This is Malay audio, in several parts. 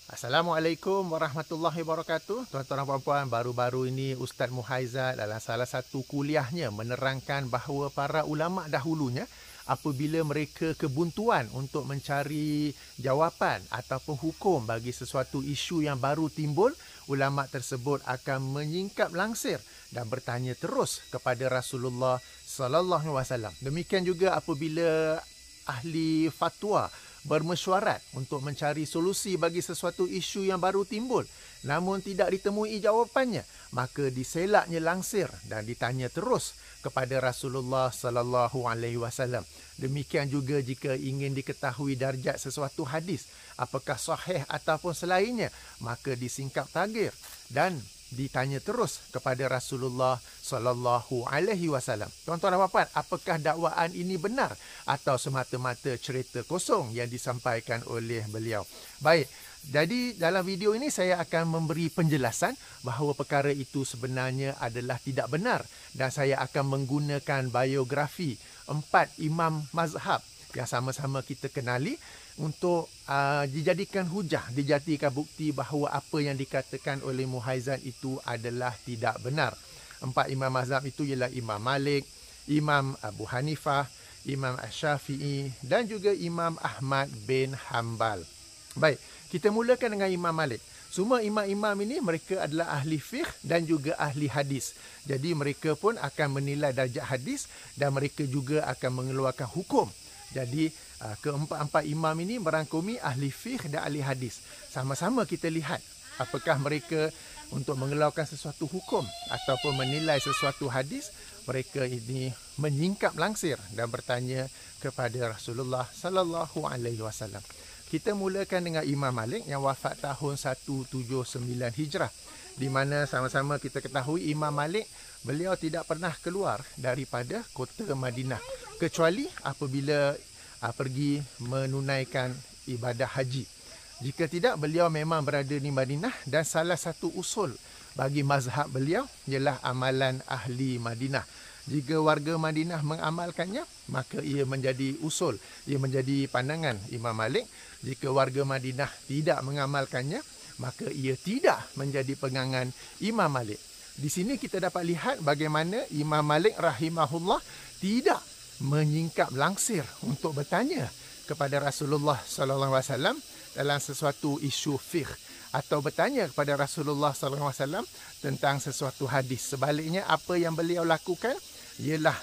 Assalamualaikum warahmatullahi wabarakatuh. Tuan-tuan dan puan-puan, baru-baru ini Ustaz Muhaizat dalam salah satu kuliahnya menerangkan bahawa para ulama dahulunya apabila mereka kebuntuan untuk mencari jawapan ataupun hukum bagi sesuatu isu yang baru timbul, ulama tersebut akan menyingkap langsir dan bertanya terus kepada Rasulullah sallallahu alaihi wasallam. Demikian juga apabila ahli fatwa bermesyuarat untuk mencari solusi bagi sesuatu isu yang baru timbul namun tidak ditemui jawapannya, maka diselaknya langsir dan ditanya terus kepada Rasulullah sallallahu alaihi wasallam. Demikian juga jika ingin diketahui darjat sesuatu hadis, apakah sahih ataupun selainnya, maka disingkap tagir dan ditanya terus kepada Rasulullah sallallahu alaihi wasallam. Tuan-tuan dan puan-puan, apakah dakwaan ini benar atau semata-mata cerita kosong yang disampaikan oleh beliau? Baik, jadi dalam video ini saya akan memberi penjelasan bahawa perkara itu sebenarnya adalah tidak benar dan saya akan menggunakan biografi 4 imam mazhab yang sama-sama kita kenali untuk dijadikan hujah, dijadikan bukti bahawa apa yang dikatakan oleh Muhaizat itu adalah tidak benar. 4 imam mazhab itu ialah Imam Malik, Imam Abu Hanifah, Imam Asy-Syafi'i dan juga Imam Ahmad bin Hanbal. Baik, kita mulakan dengan Imam Malik. Semua imam-imam ini mereka adalah ahli fiqh dan juga ahli hadis. Jadi mereka pun akan menilai darjat hadis dan mereka juga akan mengeluarkan hukum. Jadi keempat-empat imam ini merangkumi ahli fiqh dan ahli hadis. Sama-sama kita lihat apakah mereka untuk mengeluarkan sesuatu hukum ataupun menilai sesuatu hadis, mereka ini menyingkap langsir dan bertanya kepada Rasulullah sallallahu alaihi wasallam. Kita mulakan dengan Imam Malik yang wafat tahun 179 Hijrah, di mana sama-sama kita ketahui Imam Malik beliau tidak pernah keluar daripada kota Madinah kecuali apabila pergi menunaikan ibadah haji. Jika tidak, beliau memang berada di Madinah dan salah satu usul bagi mazhab beliau ialah amalan ahli Madinah. Jika warga Madinah mengamalkannya, maka ia menjadi usul, ia menjadi pandangan Imam Malik. Jika warga Madinah tidak mengamalkannya, maka ia tidak menjadi pegangan Imam Malik. Di sini kita dapat lihat bagaimana Imam Malik rahimahullah tidak menyingkap langsir untuk bertanya kepada Rasulullah sallallahu alaihi wasallam dalam sesuatu isu fiqh atau bertanya kepada Rasulullah sallallahu alaihi wasallam tentang sesuatu hadis. Sebaliknya, apa yang beliau lakukan ialah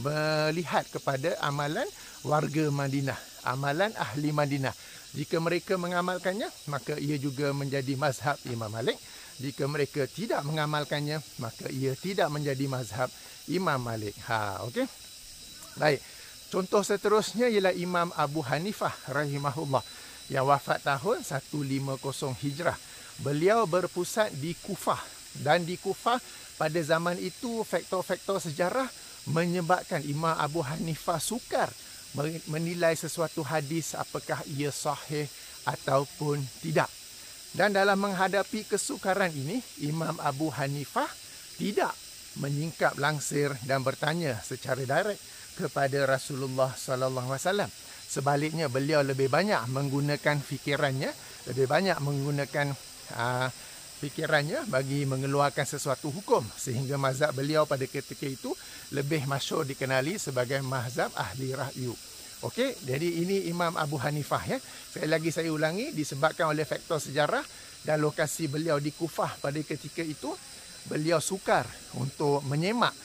melihat kepada amalan warga Madinah, amalan ahli Madinah. Jika mereka mengamalkannya, maka ia juga menjadi mazhab Imam Malik. Jika mereka tidak mengamalkannya, maka ia tidak menjadi mazhab Imam Malik. Okey. Baik. Contoh seterusnya ialah Imam Abu Hanifah rahimahullah yang wafat tahun 150 Hijrah. Beliau berpusat di Kufah dan di Kufah pada zaman itu faktor-faktor sejarah menyebabkan Imam Abu Hanifah sukar menilai sesuatu hadis apakah ia sahih ataupun tidak. Dan dalam menghadapi kesukaran ini, Imam Abu Hanifah tidak menyingkap langsir dan bertanya secara direct kepada Rasulullah sallallahu alaihi wasallam. Sebaliknya, beliau lebih banyak menggunakan fikirannya, lebih banyak menggunakan fikirannya bagi mengeluarkan sesuatu hukum, sehingga mazhab beliau pada ketika itu lebih masyhur dikenali sebagai mazhab ahli ra'yu. Okey, jadi ini Imam Abu Hanifah ya. Sekali lagi saya ulangi, disebabkan oleh faktor sejarah dan lokasi beliau di Kufah pada ketika itu, beliau sukar untuk menyemak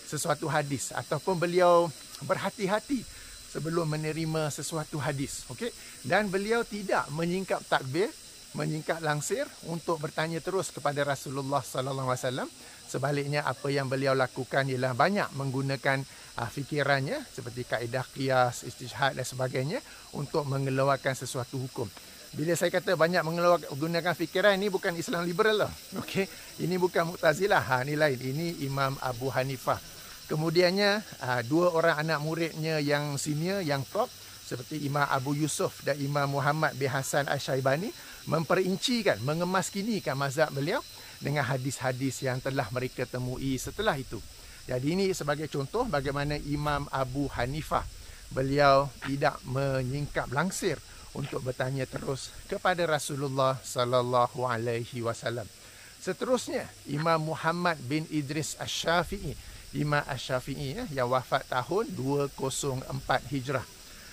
sesuatu hadis ataupun beliau berhati-hati sebelum menerima sesuatu hadis. Okey, dan beliau tidak menyingkap takbir, menyingkap langsir untuk bertanya terus kepada Rasulullah sallallahu alaihi wasallam. Sebaliknya, apa yang beliau lakukan ialah banyak menggunakan fikirannya seperti kaedah qiyas, istishhad dan sebagainya untuk mengeluarkan sesuatu hukum. Bila saya kata banyak menggunakan fikiran, ini bukan Islam liberal lah. Okey, ini bukan Mu'tazilah, ini lain. Ini Imam Abu Hanifah. Kemudiannya, dua orang anak muridnya yang senior, yang top, seperti Imam Abu Yusuf dan Imam Muhammad bin Hasan Asy-Syaibani, memperincikan, mengemaskinikan mazhab beliau dengan hadis-hadis yang telah mereka temui setelah itu. Jadi ini sebagai contoh bagaimana Imam Abu Hanifah, beliau tidak menyingkap langsir untuk bertanya terus kepada Rasulullah sallallahu alaihi wasallam. Seterusnya, Imam Muhammad bin Idris Asy-Syafi'i, Imam Asy-Syafi'i yang wafat tahun 204 Hijrah.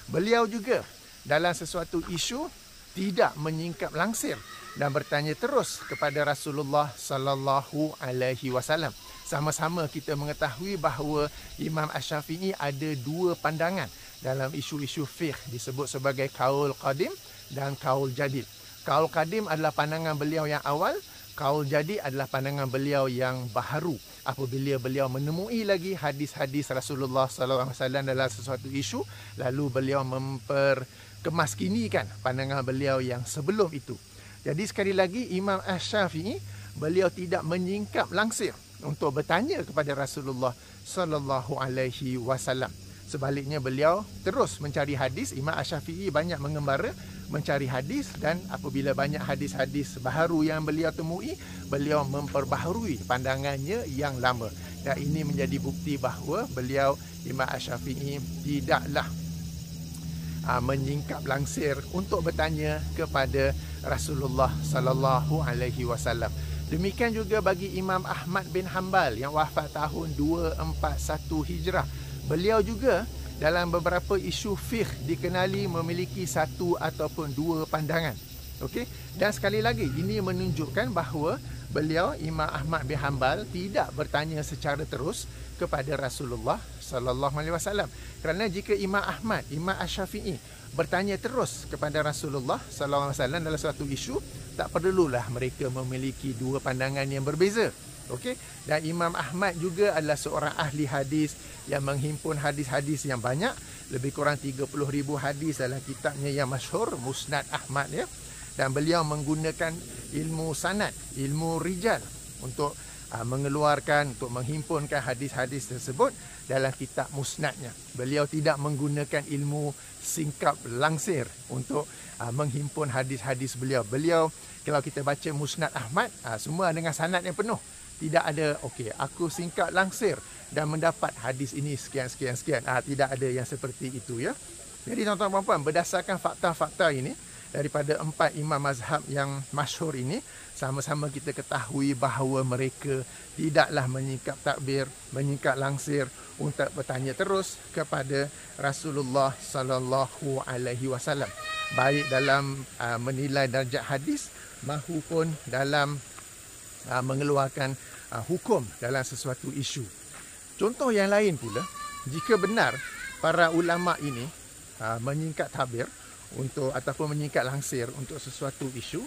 Beliau juga dalam sesuatu isu tidak menyingkap langsir dan bertanya terus kepada Rasulullah sallallahu alaihi wasallam. Sama-sama kita mengetahui bahawa Imam Asy-Syafi'i ada dua pandangan dalam isu-isu fiqh, disebut sebagai kaul qadim dan kaul jadid. Kaul qadim adalah pandangan beliau yang awal, kaul jadid adalah pandangan beliau yang baharu apabila beliau menemui lagi hadis-hadis Rasulullah sallallahu alaihi wasallam dalam sesuatu isu, lalu beliau memperkemaskinikan pandangan beliau yang sebelum itu. Jadi sekali lagi, Imam Asy-Syafi'i beliau tidak menyingkap langsir untuk bertanya kepada Rasulullah sallallahu alaihi wasallam. Sebaliknya, beliau terus mencari hadis. Imam Asy-Syafi'i banyak mengembara mencari hadis, dan apabila banyak hadis-hadis baharu yang beliau temui, beliau memperbaharui pandangannya yang lama. Dan ini menjadi bukti bahawa beliau, Imam Asy-Syafi'i, tidaklah menyingkap langsir untuk bertanya kepada Rasulullah sallallahu alaihi wasallam. Demikian juga bagi Imam Ahmad bin Hanbal yang wafat tahun 241 Hijrah. Beliau juga dalam beberapa isu fiqh dikenali memiliki satu ataupun dua pandangan. Okey, dan sekali lagi ini menunjukkan bahawa beliau, Imam Ahmad bin Hanbal, tidak bertanya secara terus kepada Rasulullah sallallahu alaihi wasallam. Kerana jika Imam Ahmad, Imam Asy-Syafi'i bertanya terus kepada Rasulullah sallallahu alaihi wasallam dalam suatu isu, tak perlulah mereka memiliki dua pandangan yang berbeza. Okey, dan Imam Ahmad juga adalah seorang ahli hadis yang menghimpun hadis-hadis yang banyak, lebih kurang 30,000 hadis dalam kitabnya yang masyhur, Musnad Ahmad, ya. Dan beliau menggunakan ilmu sanad, ilmu rijal untuk mengeluarkan, untuk menghimpunkan hadis-hadis tersebut dalam kitab musnadnya. Beliau tidak menggunakan ilmu singkap langsir untuk menghimpun hadis-hadis beliau. Beliau, kalau kita baca Musnad Ahmad, semua dengan sanad yang penuh. Tidak ada, okey, aku singkap langsir dan mendapat hadis ini sekian. Tidak ada yang seperti itu, ya. Jadi tuan-tuan dan puan-puan, berdasarkan fakta-fakta ini daripada 4 imam mazhab yang masyhur ini, sama-sama kita ketahui bahawa mereka tidaklah menyingkap takbir, menyingkap langsir untuk bertanya terus kepada Rasulullah sallallahu alaihi wasallam, baik dalam menilai darjat hadis maupun dalam mengeluarkan hukum dalam sesuatu isu. Contoh yang lain pula, jika benar para ulama ini menyingkat takbir untuk ataupun menyingkat langsir untuk sesuatu isu,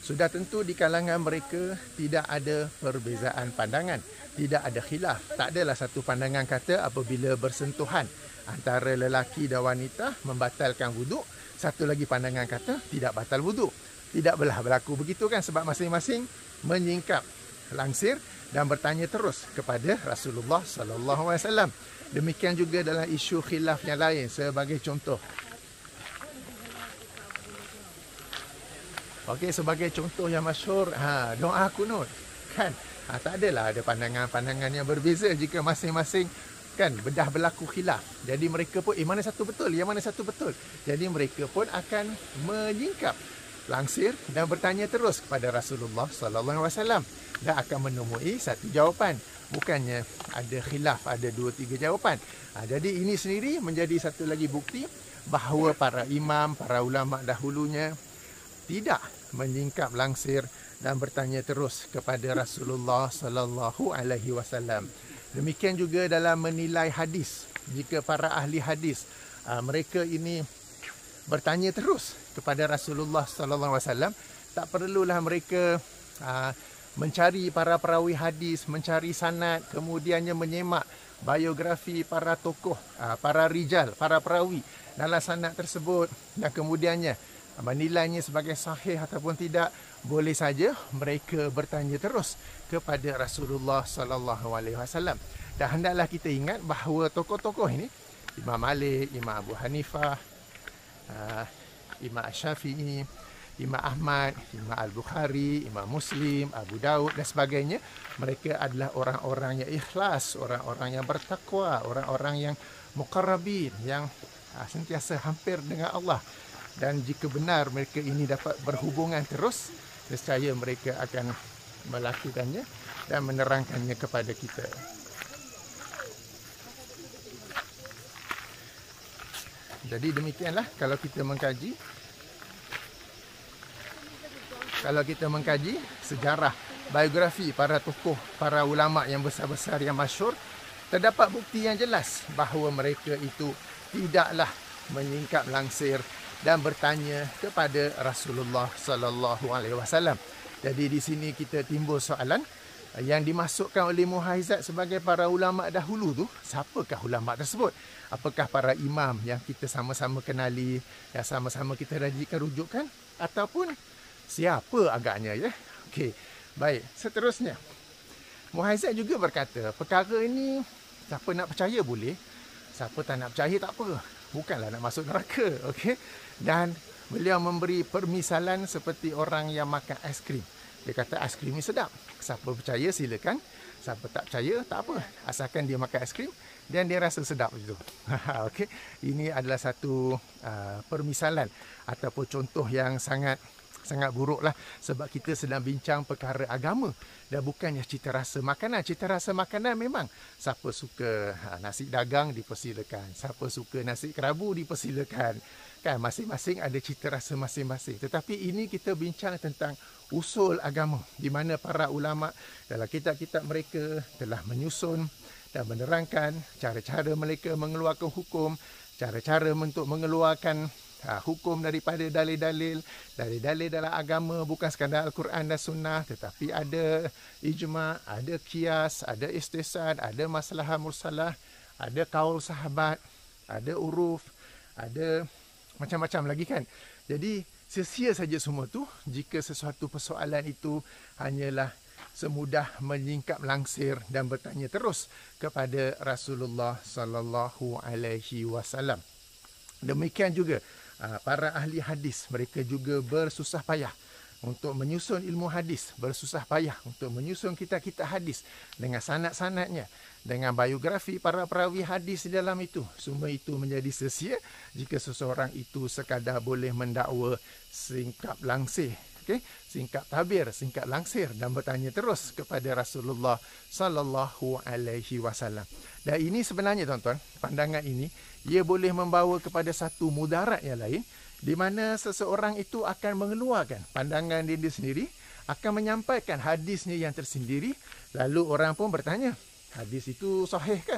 sudah tentu di kalangan mereka tidak ada perbezaan pandangan, tidak ada khilaf. Tak adalah satu pandangan kata apabila bersentuhan antara lelaki dan wanita membatalkan wuduk, satu lagi pandangan kata tidak batal wuduk. Tidak belah berlaku begitu, kan, sebab masing-masing menyingkap langsir dan bertanya terus kepada Rasulullah sallallahu alaihi wasallam. Demikian juga dalam isu khilaf yang lain, sebagai contoh. Okey, sebagai contoh yang masyhur, doa kunut, kan. Tak adalah ada pandangan-pandangan yang berbeza jika masing-masing, kan, bedah berlaku khilaf. Jadi mereka pun mana satu betul, yang mana satu betul. Jadi mereka pun akan menyingkap langsir dan bertanya terus kepada Rasulullah sallallahu alaihi wasallam dan akan menemui satu jawapan. Bukannya ada khilaf, ada 2-3 jawapan. Jadi ini sendiri menjadi satu lagi bukti bahawa para imam, para ulama dahulunya tidak menyingkap langsir dan bertanya terus kepada Rasulullah sallallahu alaihi wasallam. Demikian juga dalam menilai hadis. Jika para ahli hadis mereka ini bertanya terus kepada Rasulullah sallallahu alaihi wasallam, tak perlulah mereka mencari para perawi hadis, mencari sanad, kemudiannya menyemak biografi para tokoh, para rijal, para perawi dalam sanad tersebut dan kemudiannya menilainya sebagai sahih ataupun tidak. Boleh saja mereka bertanya terus kepada Rasulullah sallallahu alaihi wasallam. Dan hendaklah kita ingat bahawa tokoh-tokoh ini, Imam Malik, Imam Abu Hanifah, Imam Asy-Syafi'i, Imam Ahmad, Imam Al-Bukhari, Imam Muslim, Abu Daud dan sebagainya, mereka adalah orang-orang yang ikhlas, orang-orang yang bertakwa, orang-orang yang muqarrabin, yang sentiasa hampir dengan Allah. Dan jika benar mereka ini dapat berhubungan terus, nescaya mereka akan melakukannya dan menerangkannya kepada kita. Jadi demikianlah kalau kita mengkaji sejarah, biografi para tokoh, para ulama yang besar-besar yang masyhur, terdapat bukti yang jelas bahawa mereka itu tidaklah menyingkap langsir dan bertanya kepada Rasulullah sallallahu alaihi wasallam. Jadi di sini kita timbul soalan yang dimasukkan oleh Muhaizat sebagai para ulama dahulu tu, siapakah ulama tersebut? Apakah para imam yang kita sama-sama kenali, yang sama-sama kita rajinkan rujukan, ataupun siapa agaknya, ya? Okey. Baik, seterusnya Muhaizat juga berkata, perkara ini siapa nak percaya boleh, siapa tak nak percaya tak apa. Bukanlah nak masuk neraka, okey? Dan beliau memberi permisalan seperti orang yang makan aiskrim. Dia kata aiskrim ni sedap. Siapa percaya silakan, siapa tak percaya tak apa. Asalkan dia makan aiskrim dan dia rasa sedap itu. Okey, ini adalah satu permisalan ataupun contoh yang sangat buruklah, sebab kita sedang bincang perkara agama dan bukannya cita rasa makanan. Cita rasa makanan memang siapa suka nasi dagang dipersilakan, siapa suka nasi kerabu dipersilakan, kan, masing-masing ada cita rasa masing-masing. Tetapi ini kita bincang tentang usul agama, di mana para ulama dalam kitab-kitab mereka telah menyusun dan menerangkan cara-cara mereka mengeluarkan hukum, cara-cara untuk mengeluarkan hukum daripada dalil-dalil dalam agama, bukan sekadar Al-Quran dan Sunnah, tetapi ada ijma', ada qiyas, ada istisad, ada maslahah mursalah, ada kaul sahabat, ada uruf, ada macam-macam lagi, kan. Jadi sia-sia saja semua tu jika sesuatu persoalan itu hanyalah semudah menyingkap langsir dan bertanya terus kepada Rasulullah sallallahu alaihi wasallam. Demikian juga para ahli hadis, mereka juga bersusah payah untuk menyusun ilmu hadis, bersusah payah untuk menyusun kitab-kitab hadis dengan sanad-sanadnya, dengan biografi para perawi hadis di dalam itu. Semua itu menjadi sia-sia jika seseorang itu sekadar boleh mendakwa singkap langsir, okey, singkap tabir, singkap langsir dan bertanya terus kepada Rasulullah sallallahu alaihi wasallam. Dan ini sebenarnya, tuan-tuan, pandangan ini ia boleh membawa kepada satu mudarat yang lain, di mana seseorang itu akan mengeluarkan pandangan diri sendiri, akan menyampaikan hadisnya yang tersendiri, lalu orang pun bertanya, hadis itu sahih ke?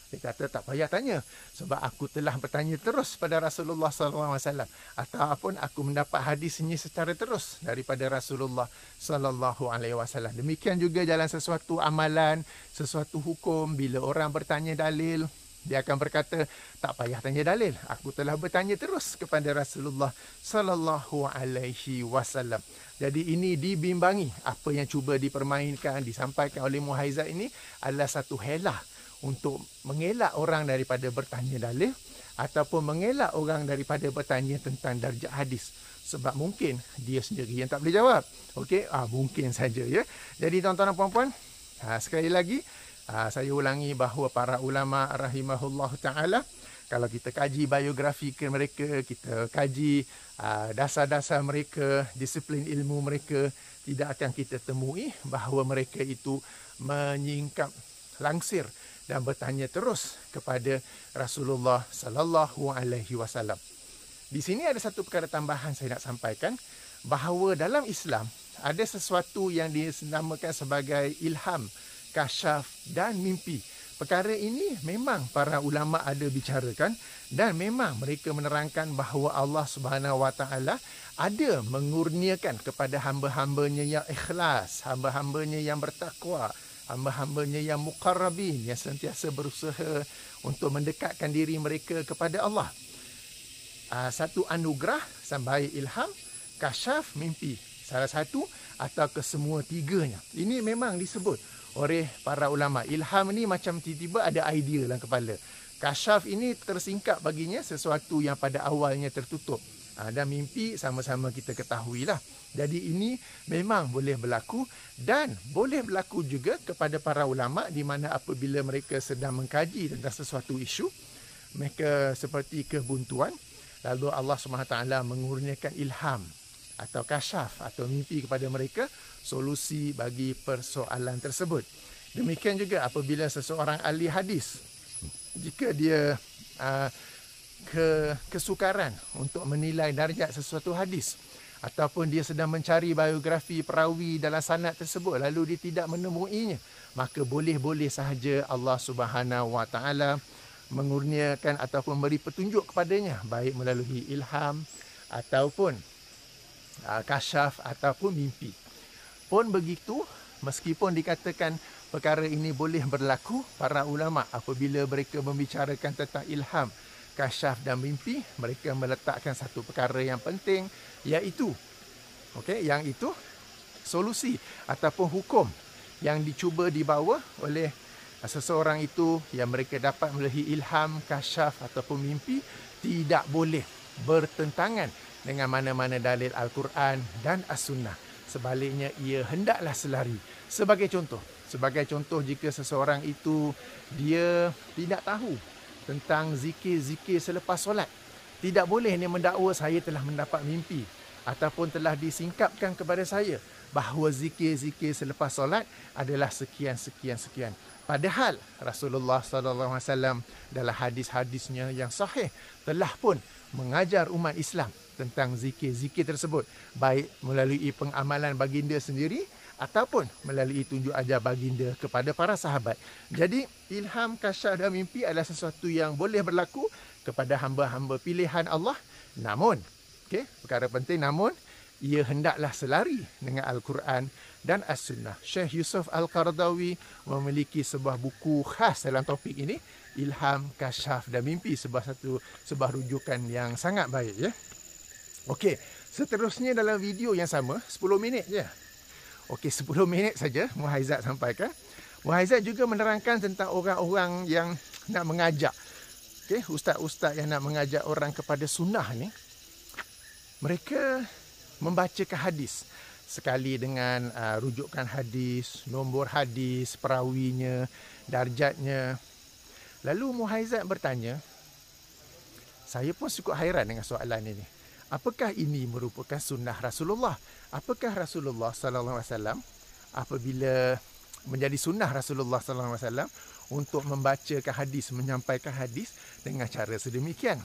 Dia kata tak payah tanya, sebab aku telah bertanya terus pada Rasulullah SAW, ataupun aku mendapat hadisnya secara terus daripada Rasulullah SAW. Demikian juga jalan sesuatu amalan, sesuatu hukum, bila orang bertanya dalil, dia akan berkata, tak payah tanya dalil, aku telah bertanya terus kepada Rasulullah sallallahu alaihi wasallam. Jadi ini dibimbangi, apa yang cuba dipermainkan, disampaikan oleh Muhaizat ini adalah satu helah untuk mengelak orang daripada bertanya dalil ataupun mengelak orang daripada bertanya tentang darjat hadis, sebab mungkin dia sendiri yang tak boleh jawab. Okey, mungkin saja, ya. Jadi tuan-tuan dan puan-puan, sekali lagi saya ulangi bahawa para ulama rahimahullah ta'ala, kalau kita kaji biografi mereka, kita kaji dasar-dasar mereka, disiplin ilmu mereka, tidak akan kita temui bahawa mereka itu menyingkap langsir dan bertanya terus kepada Rasulullah sallallahu alaihi wasallam. Di sini ada satu perkara tambahan saya nak sampaikan, bahawa dalam Islam ada sesuatu yang dinamakan sebagai ilham, kasyaf dan mimpi. Perkara ini memang para ulama ada bicarakan dan memang mereka menerangkan bahawa Allah Subhanahu Wa Taala ada mengurniakan kepada hamba-hambanya yang ikhlas, hamba-hambanya yang bertakwa, hamba-hambanya yang muqarrabin, yang sentiasa berusaha untuk mendekatkan diri mereka kepada Allah. Satu anugerah sampai ilham, kasyaf, mimpi. Salah satu atau kesemua tiganya. Ini memang disebut oleh para ulama. Ilham ni macam tiba-tiba ada idea dalam kepala. Kasyaf ini tersingkap baginya sesuatu yang pada awalnya tertutup. Dan mimpi sama-sama kita ketahuilah. Jadi ini memang boleh berlaku dan boleh berlaku juga kepada para ulama, di mana apabila mereka sedang mengkaji tentang sesuatu isu, mereka seperti kebuntuan, lalu Allah SWT mengurniakan ilham atau kasyaf atau mimpi kepada mereka solusi bagi persoalan tersebut. Demikian juga apabila seseorang ahli hadis, jika dia kesukaran untuk menilai darjat sesuatu hadis, ataupun dia sedang mencari biografi perawi dalam sanad tersebut lalu dia tidak menemuinya, maka boleh-boleh sahaja Allah Subhanahu Wa Taala mengurniakan ataupun beri petunjuk kepadanya, baik melalui ilham ataupun kasyaf ataupun mimpi. Pun begitu, meskipun dikatakan perkara ini boleh berlaku, para ulama apabila mereka membicarakan tentang ilham, kasyaf dan mimpi, mereka meletakkan satu perkara yang penting, iaitu yang itu solusi ataupun hukum yang dicuba dibawa oleh seseorang itu yang mereka dapat melalui ilham, kasyaf ataupun mimpi tidak boleh bertentangan dengan mana-mana dalil Al-Quran dan As-Sunnah. Sebaliknya, ia hendaklah selari. Sebagai contoh, jika seseorang itu dia tidak tahu tentang zikir-zikir selepas solat, tidak boleh dia mendakwa saya telah mendapat mimpi ataupun telah disingkapkan kepada saya bahawa zikir-zikir selepas solat adalah sekian. Padahal Rasulullah SAW dalam hadis-hadisnya yang sahih telah pun mengajar umat Islam tentang zikir-zikir tersebut, baik melalui pengamalan baginda sendiri ataupun melalui tunjuk ajar baginda kepada para sahabat. Jadi ilham, kasyaf dan mimpi adalah sesuatu yang boleh berlaku kepada hamba-hamba pilihan Allah. Namun, perkara penting, namun ia hendaklah selari dengan Al-Quran dan As-Sunnah. Syekh Yusuf Al-Qaradawi memiliki sebuah buku khas dalam topik ini, Ilham, Kasyaf dan Mimpi, sebuah rujukan yang sangat baik, ya. Okey, seterusnya dalam video yang sama, 10 minit je. Okey, 10 minit saja Muhaizat sampaikan. Muhaizat juga menerangkan tentang orang-orang yang nak mengajak, ustaz-ustaz yang nak mengajak orang kepada sunnah ni, mereka membacakan hadis sekali dengan rujukan hadis, nombor hadis, perawinya, darjatnya. Lalu Muhaizat bertanya, saya pun cukup hairan dengan soalan ini. Apakah ini merupakan sunnah Rasulullah? Apakah Rasulullah SAW apabila menjadi sunnah Rasulullah SAW untuk membacakan hadis, menyampaikan hadis dengan cara sedemikian?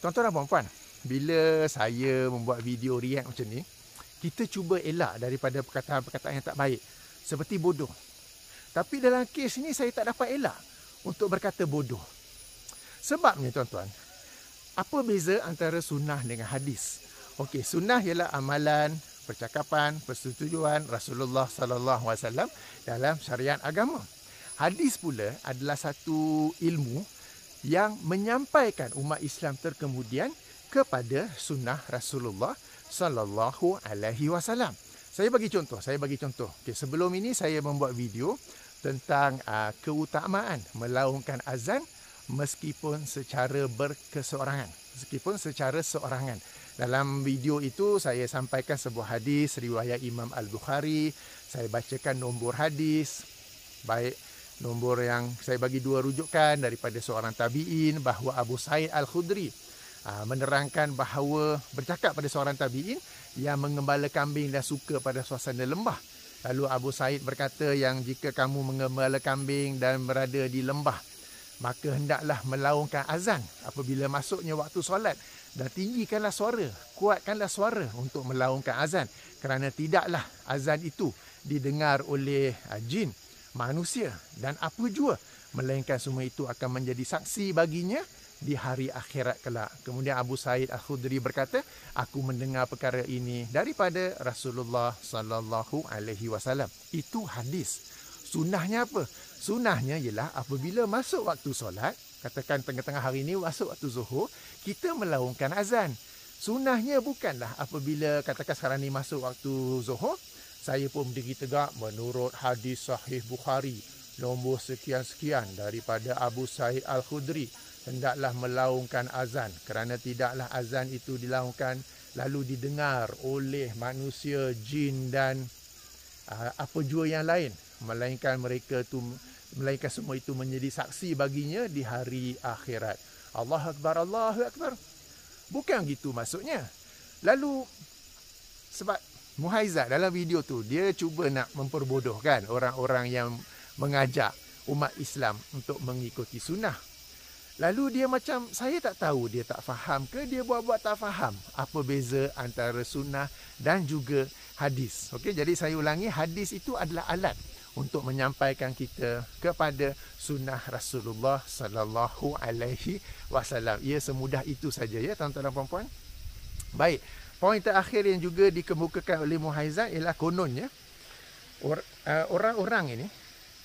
Tuan-tuan dan puan-puan, bila saya membuat video react macam ni, kita cuba elak daripada perkataan-perkataan yang tak baik, seperti bodoh. Tapi dalam kes ini saya tak dapat elak untuk berkata bodoh. Sebabnya tuan-tuan, apa beza antara sunnah dengan hadis? Okey, sunnah ialah amalan, percakapan, persetujuan Rasulullah SAW dalam syariat agama. Hadis pula adalah satu ilmu yang menyampaikan umat Islam terkemudian kepada sunnah Rasulullah sallallahu alaihi wasallam. Saya bagi contoh. Okey, sebelum ini saya membuat video tentang keutamaan melaungkan azan meskipun secara seorangan. Dalam video itu saya sampaikan sebuah hadis riwayat Imam Al-Bukhari. Saya bacakan nombor hadis, baik nombor yang saya bagi dua rujukan daripada seorang tabi'in, bahawa Abu Sa'id Al-Khudri menerangkan bahawa, bercakap pada seorang tabi'in yang mengembala kambing dan suka pada suasana lembah. Lalu Abu Sa'id berkata yang jika kamu mengembala kambing dan berada di lembah, maka hendaklah melaungkan azan apabila masuknya waktu solat, dan tinggikanlah suara, kuatkanlah suara untuk melaungkan azan, kerana tidaklah azan itu didengar oleh jin, manusia dan apa jua, melainkan semua itu akan menjadi saksi baginya di hari akhirat kelak. Kemudian Abu Sa'id Al-Khudri berkata, aku mendengar perkara ini daripada Rasulullah sallallahu alaihi wasallam. Itu hadis. Sunnahnya apa? Sunnahnya ialah apabila masuk waktu solat, katakan tengah-tengah hari ini masuk waktu zuhur, kita melaungkan azan. Sunnahnya bukanlah apabila katakan sekarang ni masuk waktu zuhur, saya pun berdiri tegak menurut hadis sahih Bukhari nombor sekian-sekian daripada Abu Sa'id Al-Khudri, hendaklah melaungkan azan, kerana tidaklah azan itu dilaungkan lalu didengar oleh manusia, jin dan apa jua yang lain, melainkan semua itu menjadi saksi baginya di hari akhirat. Allahu Akbar, Allahu Akbar. Bukan gitu maksudnya. Lalu sebab Muhaizat dalam video tu dia cuba nak memperbodohkan orang-orang yang mengajak umat Islam untuk mengikuti sunnah. Lalu dia macam, saya tak tahu dia tak faham ke dia buat-buat tak faham apa beza antara sunnah dan juga hadis. Okey, jadi saya ulangi, hadis itu adalah alat untuk menyampaikan kita kepada sunnah Rasulullah sallallahu alaihi wasallam. Ia semudah itu saja ya tuan-tuan dan puan-puan. Baik, poin terakhir yang juga dikemukakan oleh Muhaizat ialah kononnya orang-orang ini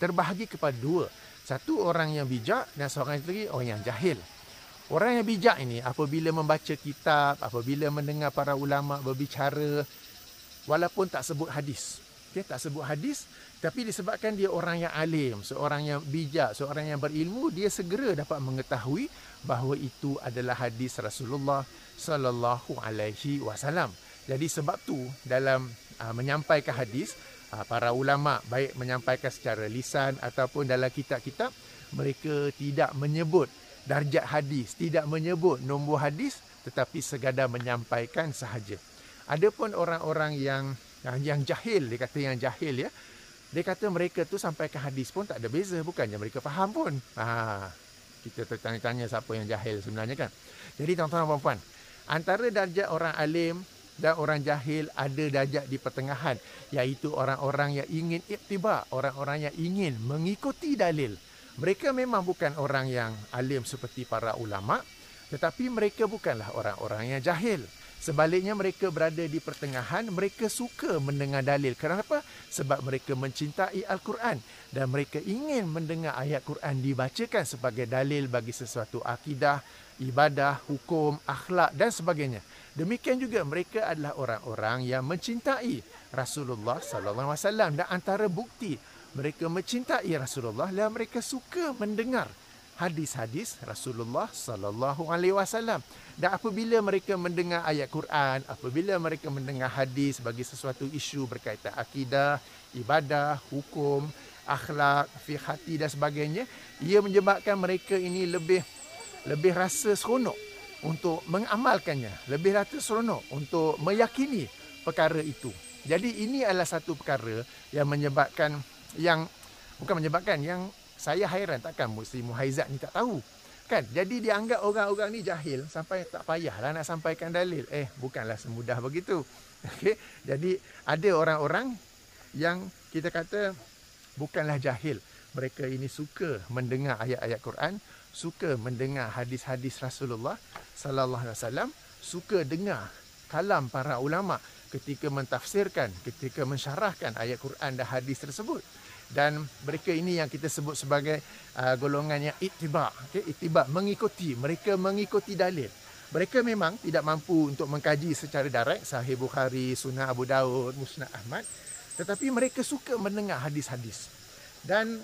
terbahagi kepada dua. Satu orang yang bijak dan seorang lagi orang yang jahil. Orang yang bijak ini apabila membaca kitab, apabila mendengar para ulama berbicara, walaupun tak sebut hadis. Okay, tak sebut hadis, tapi disebabkan dia orang yang alim, seorang yang bijak, seorang yang berilmu, dia segera dapat mengetahui bahawa itu adalah hadis Rasulullah sallallahu alaihi wasallam. Jadi sebab tu dalam menyampaikan hadis, para ulama baik menyampaikan secara lisan ataupun dalam kitab-kitab, mereka tidak menyebut darjat hadis, tidak menyebut nombor hadis, tetapi sekadar menyampaikan sahaja. Adapun orang-orang yang jahil, dia kata yang jahil ya, dia kata mereka tu sampaikan hadis pun tak ada beza, bukannya mereka faham pun. Kita tertanya-tanya siapa yang jahil sebenarnya kan. Jadi tuan-tuan dan puan-puan, antara darjat orang alim dan orang jahil ada darjat di pertengahan, iaitu orang-orang yang ingin iktibar, orang-orang yang ingin mengikuti dalil. Mereka memang bukan orang yang alim seperti para ulama, tetapi mereka bukanlah orang-orang yang jahil. Sebaliknya mereka berada di pertengahan, mereka suka mendengar dalil. Kenapa? Sebab mereka mencintai Al-Quran dan mereka ingin mendengar ayat Quran dibacakan sebagai dalil bagi sesuatu akidah, ibadah, hukum, akhlak dan sebagainya. Demikian juga mereka adalah orang-orang yang mencintai Rasulullah sallallahu alaihi wasallam, dan antara bukti mereka mencintai Rasulullah dan mereka suka mendengar hadis-hadis Rasulullah sallallahu alaihi wasallam. Dan apabila mereka mendengar ayat Quran, apabila mereka mendengar hadis bagi sesuatu isu berkaitan akidah, ibadah, hukum, akhlak, fiqh hati dan sebagainya, ia menyebabkan mereka ini lebih rasa seronok untuk mengamalkannya, lebih rasa seronok untuk meyakini perkara itu. Jadi ini adalah satu perkara yang menyebabkan, yang saya hairan, takkan Muslim Muhaizat ni tak tahu kan. Jadi dia anggap orang-orang ni jahil sampai tak payahlah nak sampaikan dalil. Bukanlah semudah begitu. Okey, jadi ada orang-orang yang kita kata bukanlah jahil, mereka ini suka mendengar ayat-ayat Quran, suka mendengar hadis-hadis Rasulullah sallallahu alaihi wasallam, suka dengar kalam para ulama ketika mentafsirkan, ketika mensyarahkan ayat Quran dan hadis tersebut. Dan mereka ini yang kita sebut sebagai golongan yang ittiba', ittiba', mengikuti. Mereka mengikuti dalil. Mereka memang tidak mampu untuk mengkaji secara direct Sahih Bukhari, Sunnah Abu Daud, Musnad Ahmad, tetapi mereka suka mendengar hadis-hadis. Dan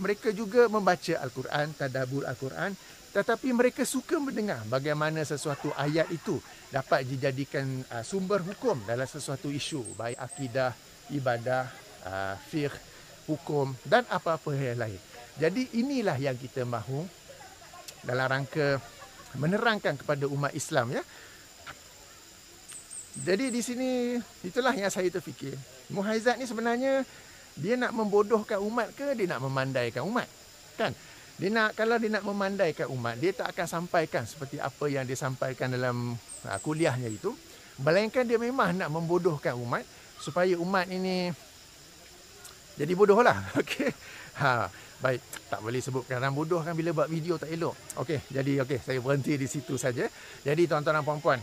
mereka juga membaca Al-Quran, tadabbur Al-Quran, tetapi mereka suka mendengar bagaimana sesuatu ayat itu dapat dijadikan sumber hukum dalam sesuatu isu, baik akidah, ibadah, fiqh, hukum dan apa-apa yang lain. Jadi inilah yang kita mahu dalam rangka menerangkan kepada umat Islam ya. Jadi di sini itulah yang saya terfikir. Muhaizat ni sebenarnya dia nak membodohkan umat ke dia nak memandaikan umat? Kan? Kalau dia nak memandaikan umat, dia tak akan sampaikan seperti apa yang dia sampaikan dalam kuliahnya itu. Melainkan dia memang nak membodohkan umat supaya umat ini jadi bodoh lah. Okey. Baik, tak boleh sebut kerana bodoh kan bila buat video tak elok. Okey, jadi saya berhenti di situ saja. Jadi tuan-tuan dan puan-puan,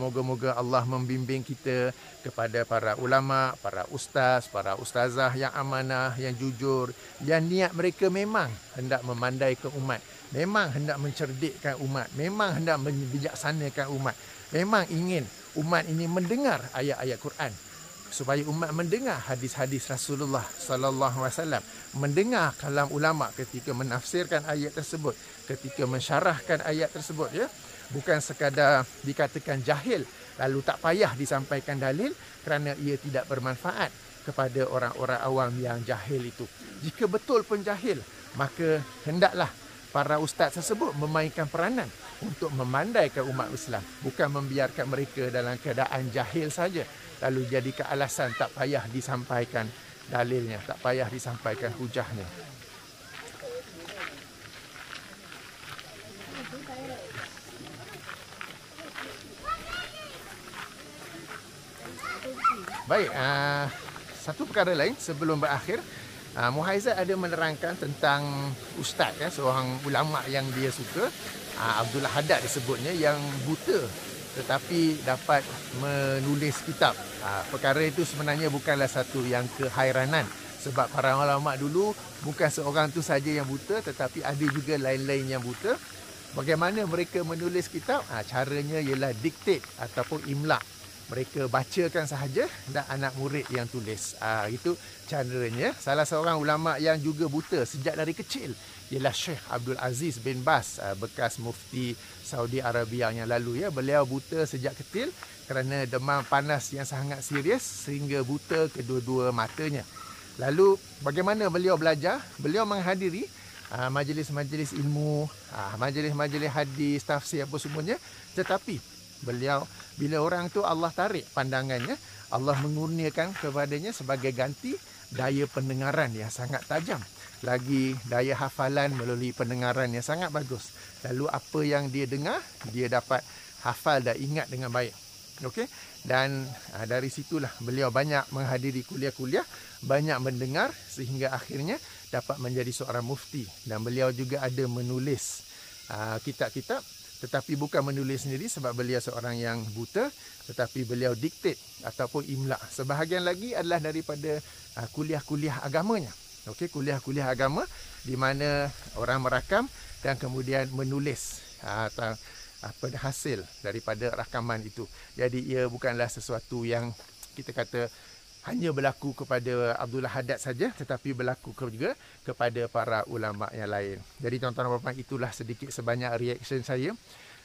moga-moga Allah membimbing kita kepada para ulama, para ustaz, para ustazah yang amanah, yang jujur, yang niat mereka memang hendak memandaikan umat, memang hendak mencerdikkan umat, memang hendak membijaksanakan umat, memang ingin umat ini mendengar ayat-ayat Quran, supaya umat mendengar hadis-hadis Rasulullah sallallahu alaihi wasallam, mendengar kalam ulama ketika menafsirkan ayat tersebut, ketika mensyarahkan ayat tersebut ya. Bukan sekadar dikatakan jahil lalu tak payah disampaikan dalil kerana ia tidak bermanfaat kepada orang-orang awam yang jahil itu. Jika betul pun jahil, maka hendaklah para ustaz tersebut memainkan peranan untuk memandaikan umat Islam, bukan membiarkan mereka dalam keadaan jahil saja lalu jadikan alasan tak payah disampaikan dalilnya, tak payah disampaikan hujahnya. Baik, satu perkara lain sebelum berakhir, Muhaizat ada menerangkan tentang ustaz, seorang ulama yang dia suka, Abdullah Haddad disebutnya, yang buta tetapi dapat menulis kitab. Perkara itu sebenarnya bukanlah satu yang kehairanan, sebab para ulama dulu bukan seorang tu saja yang buta, tetapi ada juga lain-lain yang buta. Bagaimana mereka menulis kitab? Caranya ialah diktat ataupun imla. Mereka bacakan sahaja dan anak murid yang tulis. Itu caranya. Salah seorang ulama yang juga buta sejak dari kecil ialah Syekh Abdul Aziz bin Baz, bekas mufti Saudi Arabia yang lalu. Beliau buta sejak kecil kerana demam panas yang sangat serius sehingga buta kedua-dua matanya. Lalu bagaimana beliau belajar? Beliau menghadiri majlis-majlis ilmu, majlis-majlis hadis, tafsir apa semuanya. Tetapi beliau, bila orang tu Allah tarik pandangannya, Allah mengurniakan kepadanya sebagai ganti daya pendengaran yang sangat tajam, lagi daya hafalan melalui pendengaran yang sangat bagus. Lalu apa yang dia dengar, dia dapat hafal dan ingat dengan baik. Okey, dan dari situlah beliau banyak menghadiri kuliah-kuliah, banyak mendengar sehingga akhirnya dapat menjadi seorang mufti. Dan beliau juga ada menulis kitab-kitab, tetapi bukan menulis sendiri sebab beliau seorang yang buta, tetapi beliau diktat ataupun imla. Sebahagian lagi adalah daripada kuliah-kuliah agamanya. Okey, kuliah-kuliah agama di mana orang merakam dan kemudian menulis hasil daripada rakaman itu. Jadi ia bukanlah sesuatu yang kita kata hanya berlaku kepada Abdullah Haddad saja, tetapi berlaku juga kepada para ulama yang lain. Jadi tuan-tuan dan puan-puan, itulah sedikit sebanyak reaction saya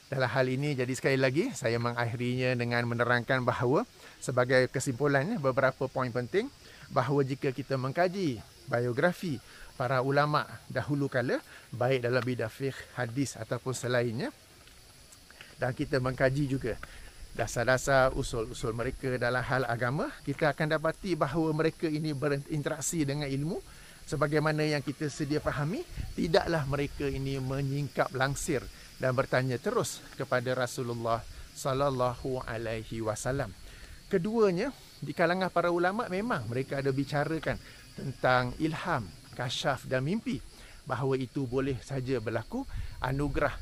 dalam hal ini. Jadi sekali lagi saya mengakhirinya dengan menerangkan bahawa sebagai kesimpulannya beberapa poin penting, bahawa jika kita mengkaji biografi para ulama dahulu kala, baik dalam bidang fiqh, hadis ataupun selainnya, dan kita mengkaji juga dasar-dasar usul-usul mereka dalam hal agama, kita akan dapati bahawa mereka ini berinteraksi dengan ilmu sebagaimana yang kita sedia fahami. Tidaklah mereka ini menyingkap langsir dan bertanya terus kepada Rasulullah sallallahu alaihi wasallam. Keduanya, di kalangan para ulama memang mereka ada bicarakan tentang ilham, kasyaf dan mimpi, bahawa itu boleh saja berlaku anugerah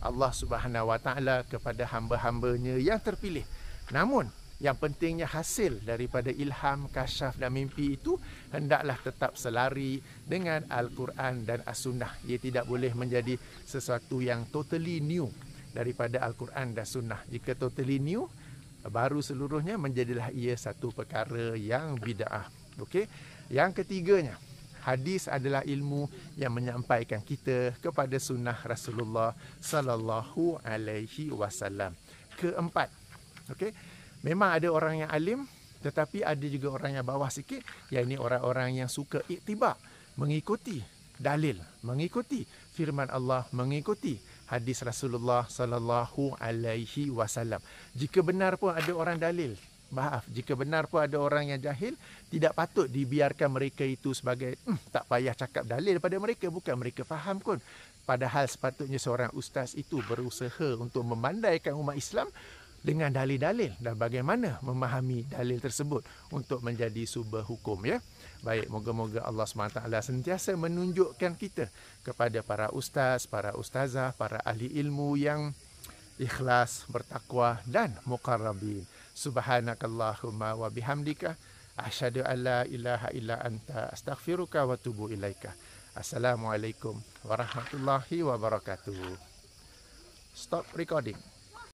Allah Subhanahu Wa Taala kepada hamba-hambanya yang terpilih. Namun yang pentingnya hasil daripada ilham, kasyaf dan mimpi itu hendaklah tetap selari dengan Al-Quran dan As-Sunnah. Ia tidak boleh menjadi sesuatu yang totally new daripada Al-Quran dan Sunnah. Jika totally new, baru seluruhnya, menjadilah ia satu perkara yang bid'ah. Okey. Yang ketiganya, hadis adalah ilmu yang menyampaikan kita kepada sunnah Rasulullah sallallahu alaihi wasallam. Keempat, okey, memang ada orang yang alim, tetapi ada juga orang yang bawah sikit, iaitu orang-orang yang suka iktibar, mengikuti dalil, mengikuti firman Allah, mengikuti hadis Rasulullah sallallahu alaihi wasallam. Jika benar pun ada orang dalil, jika benar pun ada orang yang jahil, tidak patut dibiarkan mereka itu sebagai tak payah cakap dalil pada mereka, bukan mereka faham pun. Padahal sepatutnya seorang ustaz itu berusaha untuk memandaikan umat Islam dengan dalil-dalil dan bagaimana memahami dalil tersebut untuk menjadi sumber hukum. Baik, moga-moga Allah SWT sentiasa menunjukkan kita kepada para ustaz, para ustazah, para ahli ilmu yang ikhlas, bertakwa dan muqarrabin. Subhanakallahumma wa bihamdika asyhadu an la ilaha illa anta astaghfiruka wa atubu ilaika. Assalamualaikum warahmatullahi wabarakatuh. Stop recording.